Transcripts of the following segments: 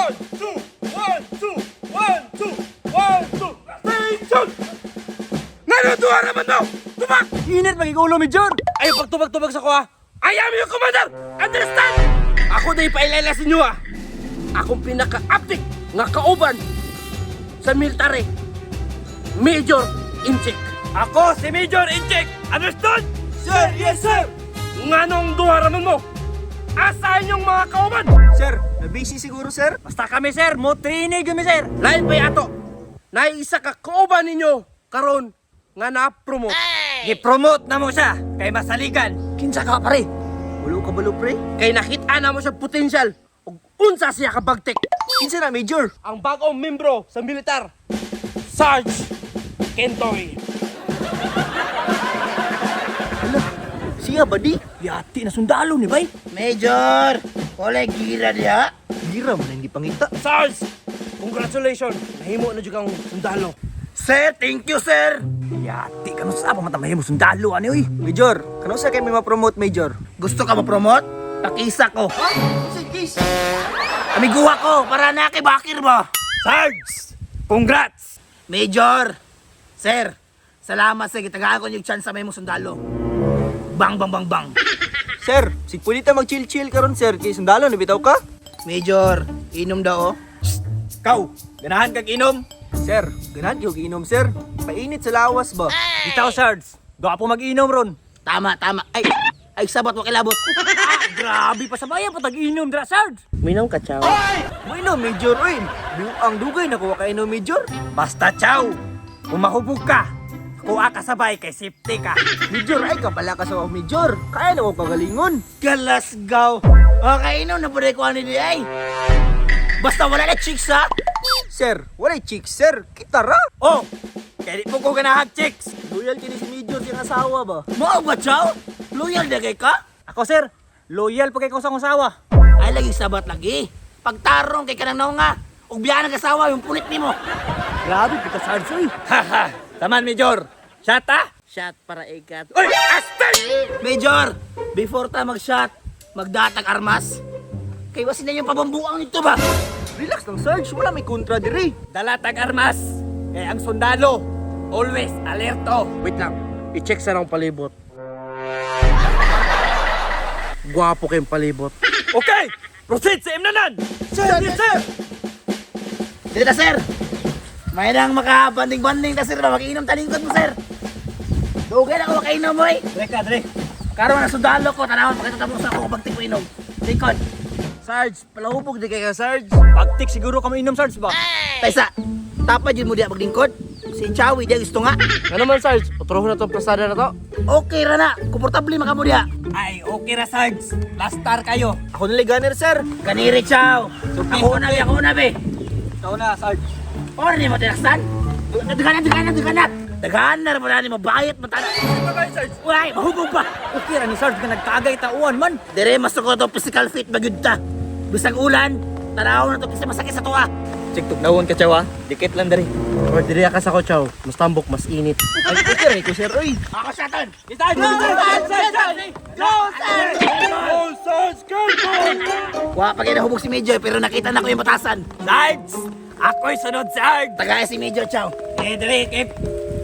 One, two, one, two, one, two, one, two. Station! Ngayon, duha naman daw! Tubak! Init magigulo, Major! Ay, pagtubag-tubag sa kuha. I am your commander! Understand? Ako na ipailala sa inyo Akong pinaka-aptik nga kauban sa military. Major Incheck. Ako si Major Incheck! Understood? Sir! Yes, sir! Nganong duha naman mo? Asahan yung mga kauban? Sir, na-busy siguro, sir? Basta kami, sir. Mo training kami, sir. Lain pa ato. Naisa ka kauban ninyo karon nga na-promote. I-promote na mo siya kay Masaligan. Kinsa ka, pare? Ulo ka balo, pre? Kay nakita na mo siya potential ug unsa siya ka bagtek. Kinsa na, Major? Ang bagong membro sa militar, Sarge Kentoy. Hala, siya ba di? Yati na sundalo ni bay. Major, wala gira diha. Gira man hindi pangita. Sarge, congratulations. Nahimo na jud kang sundalo. Sir, thank you, sir. Yati ka sa pa matamahay mo sundalo ani oy. Major, kano sa kay may ma-promote, Major? Gusto ka ma-promote? Pakisa ko. Amiguha ko, para na kay Bakir mo. Sarge, congrats. Major, sir, salamat sa gitagaan ko yung chance sa may mo sundalo. Bang, bang, bang, bang. Sir, sig pwede ta mag-chill-chill karon, sir. Kay sundalo nabitaw ka? Major, inom daw, oh. Kau, ganahan kag inom. Sir, ganahan yung inom, sir. Painit sa lawas ba? Bitaw, Sarge. Gawa po mag-inom ron. Tama, tama. Ay, sabat mo kilabot. Grabe pa sa bayan, patag-inom dra, Sarge. Minong ka, Chow. Mo inom, Major, oy. Ang dugay na kuha ka inom, Major. Basta, Chow. Kung mahubog ka, kuha ka sabay kay safety ka. Major, ay kapala ka sa Major. Kaya na ko kagalingon. Galasgaw. Okay, inom na po ko ano di ay. Basta wala na chicks, ha? Sir, walay chicks, sir. Kita ra. Oh, kaya di po ko ganahag chicks. Loyal kini si Major siyang asawa ba? Mo ba, Chow? Loyal na kay ka? Ako, sir. Loyal pa kay ko sa akong asawa. Ay, lagi sabat lagi. Pagtarong kay kanang nga. Ug biyan ang kasawa yung pulit nimo. Grabe, pika Sarge, oy. Haha, taman, Major. Shot, ha? Shot para ikat. Oy, Aston! Major, before ta mag-shot, magdatag armas. Kay wasin na yung pabambuang nito ba? Relax lang, Sarge. Wala may kontra diri. Dalatag armas. Kaya ang sundalo, always alerto. Wait lang, i-check sa ng palibot. Gwapo kayong palibot. Okay, proceed sa imnanan. Sir, yes, sir. Dito na, sir. May nang makabanding-banding ta, sir. Mag-inom talingkod mo, sir. Dugay na ko makainom mo, eh. Dreka, Drek. Karon na sundalo ko, tanawon, pakita mo sa ako pagtik ko inom. Lingkod. Sarge, palahubog di kay ka, Sarge. Pagtik siguro ka mainom, Sarge ba? Taysa, tapad yun mo diya paglingkod. Si Chowie diya gusto nga. Ano man, Sarge? Utrohon na tong plasada na to. Okay ra na, komportable maka mo diya. Ay, okay na, Sarge. Last star kayo. Ako nila gunner, sir. Kaniri, Chow. Ako na, be. Ikaw na, Sarge. O, hindi mo tinaksan? Daganan. Daganan mo na ni mabayat mo tala. Uy, mahubog pa. Okay ra ni Sarge ka nagkagay tauan man. Dire, mas ko to physical fit magyud ta. Bisag ulan, tanaw na to kasi masakit sa tuwa. Check tugnawon ka, Chawa. Dikit lang dari. Or diri ka sa ko, Chow. Mas tambok, mas init. Ay, okay ra ko, sir. Oy. Ako sa ton. Oh, Sarge, Wa pa kayo nahubog si Major pero nakita na ko yung batasan. Sarge! Ako'y sunod, Sarge! Tagay si Major, Chow. Dili, Kip.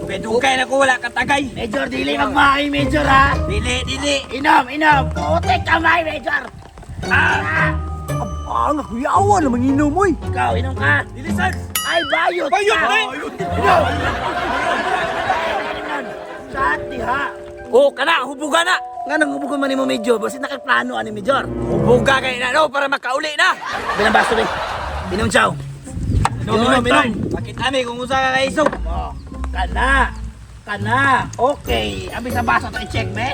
Dugay-dugay na ko wala katagay. Major, dili magmahay, Major, ha? Dili. Inom. Putik kamay, Major. Ang akuyawa na manginom, oy. Ikaw, inom ka. Dili, Sarge. Ay, bayot Bayot, ka. pre! Inom. Sati, ha? Oh, kana, hubuga na. Nga nang hubugon man ni mo, Major. Basit nakiplano ani, Major. Hubuga kay na, no, para makauli na. Bilang baso, be. Inom, Chow. Inom. Bakit ami kung usa ka kay isog? Oh, kana. Okay. Abi sa baso to i-check, be.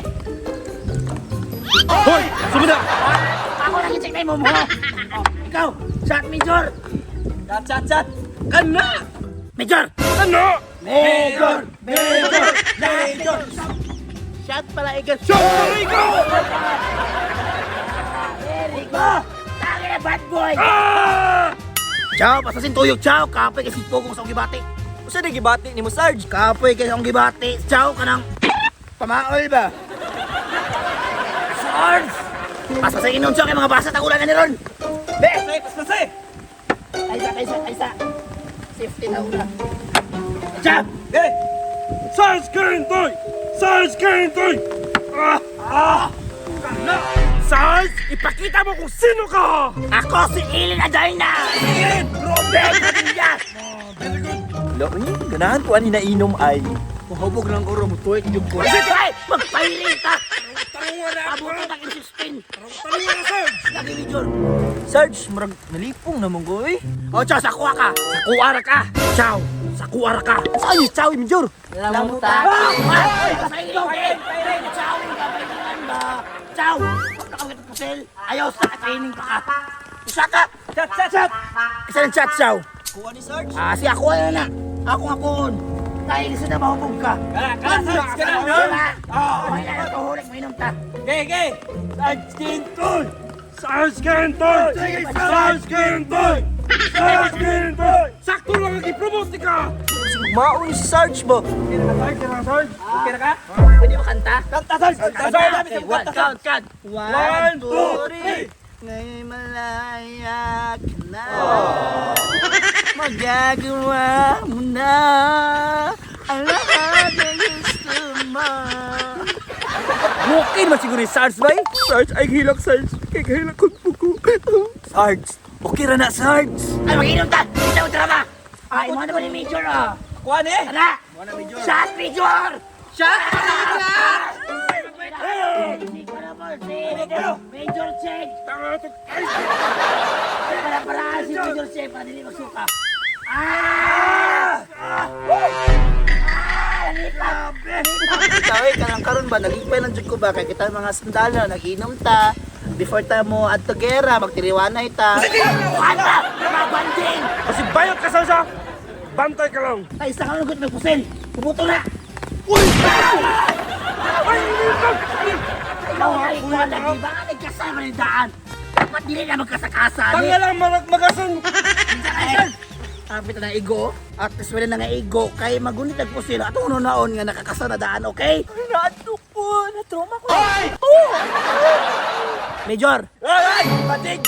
Hoy, sumida! Ako lang i-check na mo mo. Oh, ikaw, shot, Major. Chat. Kana! Major. Ano? Major. Shot pala, ikaw. Sorry ko! Very good. Tangin na, bad boy. Ah! Chow, pasasin tuyok, Chow. Kapoy kasi pogong sa gibati. Usa na gibati ni mo, Sarge? Kapoy kasi ang gibati. Chow, kanang pamaol ba? Sarge! Pasasin inom, Chow, kay mga basa tagulan na ni Ron. Be! Pasay! Kaisa. Safety na una. Jab! Hey! Sarge Karentoy! Sarge Karentoy! Sarge, ipakita mo kung sino ka! Ako si Ilin Adarna! Ilin! Robert Padillas! Lo, ganahan ko ani na inom ay. Mahubog lang ko ro mo tuwit jud ko. Kasi ay! Magpahirin ka! Tanungan na ako! Abuto na kinsuspin! Tanungan na, Sarge! Lagi Major! Sarge, murag nalipong naman ko eh. O, Chow, sakuha ka! Sakuara ka! Chow! Sakuara ka! Saan yung chow, Major? Lamuta! Ay! Pasayin mo! Chow! Papayinan ba? Chow! Huwag nakawit ang pusel! Ayaw sa training pa ka! Isa ka! Chat! Isa ng chat, Chow! Kuha ni Sarge. Si ako na! Ako nga poon! Dahil isa na mahubog ka! Sarge, kana, Wala na kahulik, mainom ta! Gay! Sarge Kintoy! Sarge Karentoy! Sarge Karentoy! Sarge Karentoy! Sakto lang nag-promote ka! Maon si Sarge mo. Okay na ka? Pwede ba kanta? Kanta, Sarge! Okay, one, count! One, two, three! Ngay'y malaya ka na. Magagawa mo na ang lahat na gusto mo. Okay naman siguro yung Sarge ba eh? Sarge, ay hilak Sarge. Kaya hilak kong puko. Sarge, okay ra na Sarge. Ay, mag-inom ta! Kita mo drama! Ay, mo na ba ni Major ah? Kuha ni? Tara! Shot, Major! Shot! Major check! Para si Major check para dili magsuka. Ikaw eh, kanang karon ba, nagigpay lang dyan ko ba? Kaya kita mga sandalo, nag-inom ta. Before ta mo at togera, magtiriwanay ta. Ano? Nababanding! Kasi bayot ka sa bantay ka lang! Ay, isa ka lang gut magpusin! Puputo na! Ikaw nga ikaw na, di ba? Nagkasama ng daan! Dapat dili na magkasakasan! Tanga lang magasan! Kapit na igo, at iswela na nga igo, kay magunit po sila, at naon nga nakakasanadaan, okay? Nato po, natroma ko. Major, Ay! Patig!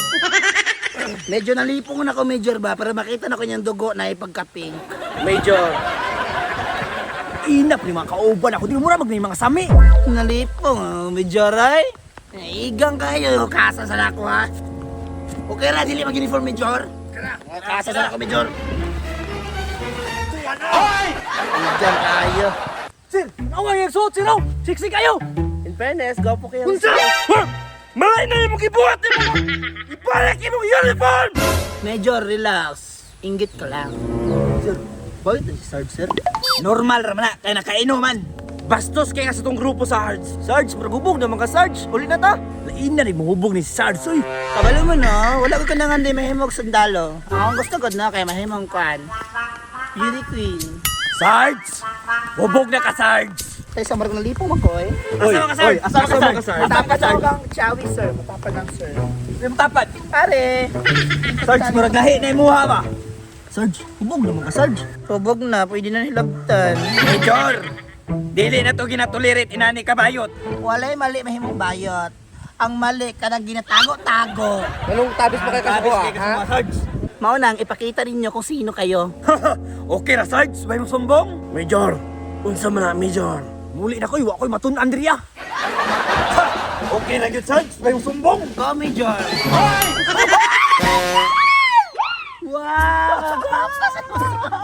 medyo nalipong na ako, Major ba, para makita na ko niyang dugo na ipagkaping. Major. Inap ni mga kauban ako, di mo na mga sami. Nalipong, Major ay? Igang kayo, kasa sa nako ha? Okay na, dili mag-uniform, Major? Kasa sa nako, Major. Igang kayo. Sir, nawag yung suot, sino? Siksi kayo! In fairness, go po kayo. Unsa? Malay na yung gibuhat mo! Ibalik yung uniform! Major, relax. Inggit ka lang. Sir, bakit na si Sarge, sir? Normal raman na, kaya nakainuman. Bastos kaya sa tong grupo sa Hards. Sarge, maragubog naman ka, Sarge. Uli na ta. Lain na rin mahubog ni Sarge, uy. Kabalo mo no, wala ko kanangan di mahimog sundalo. Ang gusto ko na kay mahimong kwan. Beauty queen. Sarge! Hubog na ka, Sarge! Tayo sa marag nalipong ako eh. Asama ka, Sarge! Asama ka, Sarge! Matapad ako kang chawi, sir. Matapad lang, sir. Yung tapat! Pare! Sarge, marag lahi na yung muha ba? Sarge, hubog naman ka, Sarge. Hubog na, pwede na nilabtan. Major! Dili na to ginatulirit, inani ka bayot. Walay mali mahimong bayot. Ang mali ka nang ginatago-tago. Anong tabis pa kayo Kabis kay kasama, Sarge. Maunang ipakita ninyo kung sino kayo. Okay na, Sarge. May mong sumbong? Major! Unsa man na, Major? Muli na ko, iwa ko'y matun, Andrea. Okay na yun, Sarge. May mong sumbong. Go, Major! Wow!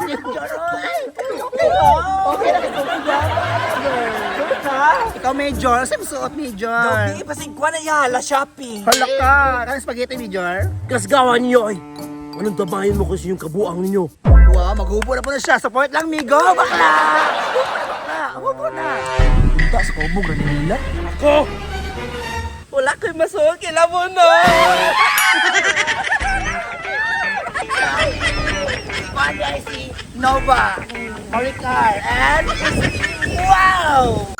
Major, oy! Okay na ikaw, Major. Ikaw, Major. Saan mo suot, Major? Gabi, ipasingkwa na yala, Shopee. Hala ka! Kaya spaghetti, Major? Kasgawan niyo ay! Anong damayan mo kasi yung kabuang ninyo? Wow, maghubo na po na siya. Support lang, Migo! Bakla! Hubo na! Punta sa kubog, nila. Ako! Wala ko'y masuot, kila mo na. Monday si Nova, Oricar, and wow!